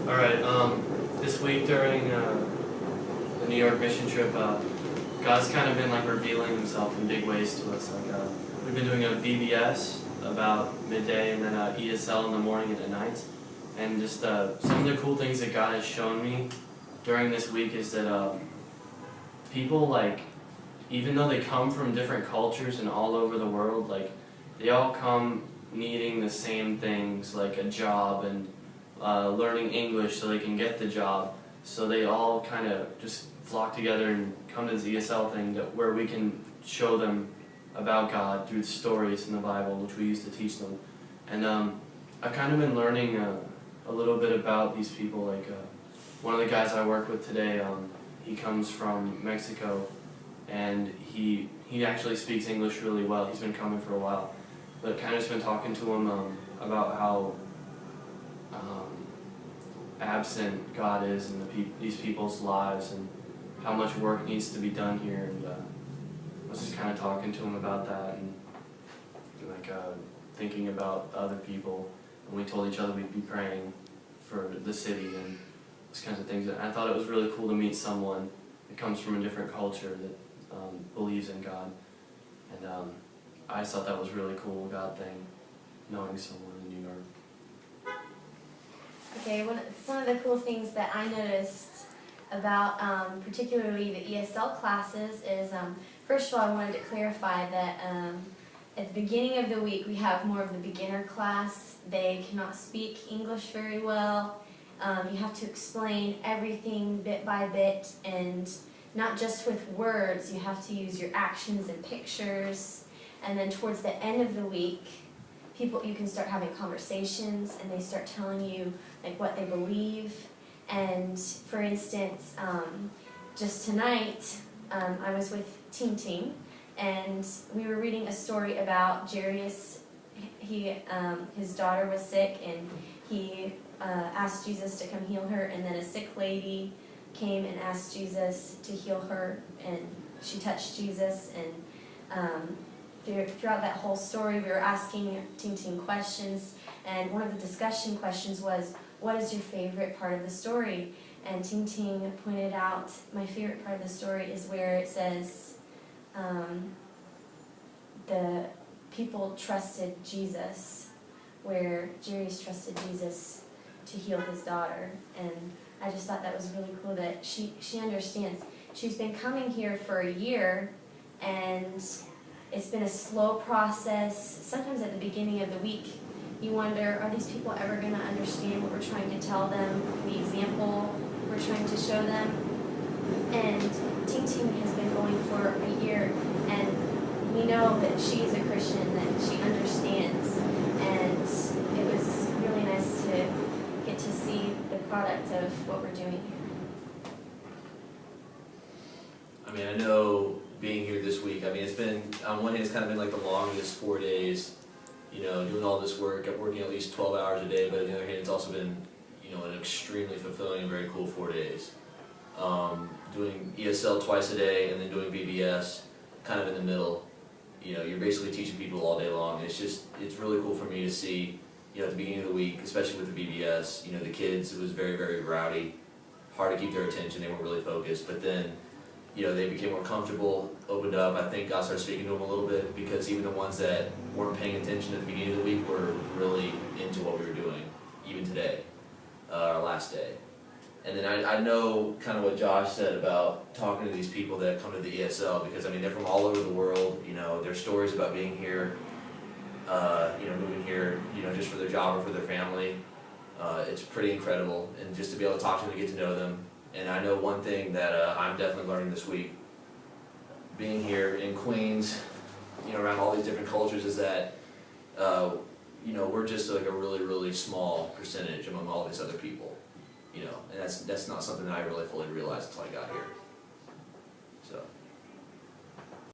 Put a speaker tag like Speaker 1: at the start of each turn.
Speaker 1: Alright, this week during the New York mission trip, God's kind of been like revealing himself in big ways to us. Like we've been doing a VBS about midday and then ESL in the morning and at night. And just some of the cool things that God has shown me during this week is that people, like, even though they come from different cultures and all over the world, like, they all come needing the same things, like a job and learning English so they can get the job. So they all kind of just flock together and come to this ESL thing where we can show them about God through the stories in the Bible, which we use to teach them. And I've kind of been learning a little bit about these people. Like one of the guys I work with today, he comes from Mexico, and he actually speaks English really well. He's been coming for a while, but kind of just been talking to him about how absent God is in these people's lives and how much work needs to be done here. And I was just kind of talking to him about that and like thinking about other people. And we told each other we'd be praying for the city and those kinds of things. And I thought it was really cool to meet someone that comes from a different culture that believes in God. And I just thought that was really cool, God thing, knowing someone in New York.
Speaker 2: Okay, some of the cool things that I noticed about particularly the ESL classes is, first of all, I wanted to clarify that at the beginning of the week we have more of the beginner class. They cannot speak English very well. You have to explain everything bit by bit, and not just with words. You have to use your actions and pictures. And then towards the end of the week, you can start having conversations, and they start telling you like what they believe. And for instance, just tonight, I was with Ting Ting, and we were reading a story about Jairus. His daughter was sick, and he asked Jesus to come heal her, and then a sick lady came and asked Jesus to heal her, and she touched Jesus. And throughout that whole story, we were asking Ting Ting questions, and one of the discussion questions was, what is your favorite part of the story? And Ting Ting pointed out, my favorite part of the story is where it says the people trusted Jesus, where Jairus trusted Jesus to heal his daughter. And I just thought that was really cool that she understands. She's been coming here for a year, and it's been a slow process. Sometimes at the beginning of the week, you wonder, are these people ever going to understand what we're trying to tell them, the example we're trying to show them? And Ting Ting has been going for a year, and we know that she's a Christian, that she understands. And it was really nice to get to see the product of what we're doing here.
Speaker 3: I mean, I know being here this week, I mean, it's been, on one hand, it's kind of been like the longest 4 days, you know, doing all this work. I'm working at least 12 hours a day, but on the other hand, it's also been, you know, an extremely fulfilling and very cool 4 days. Doing ESL twice a day and then doing VBS kind of in the middle. You know, you're basically teaching people all day long. It's really cool for me to see, you know, at the beginning of the week, especially with the VBS, you know, the kids, it was very, very rowdy, hard to keep their attention, they weren't really focused, but then, you know, they became more comfortable, opened up. I think God started speaking to them a little bit, because even the ones that weren't paying attention at the beginning of the week were really into what we were doing, even today, our last day. And then I know kind of what Josh said about talking to these people that come to the ESL, because I mean, they're from all over the world, you know, their stories about being here, you know, moving here, you know, just for their job or for their family. It's pretty incredible, and just to be able to talk to them and get to know them. And I know one thing that I'm definitely learning this week, being here in Queens, you know, around all these different cultures, is that, you know, we're just like a really, really small percentage among all these other people, you know, and that's not something that I really fully realized until I got here. So.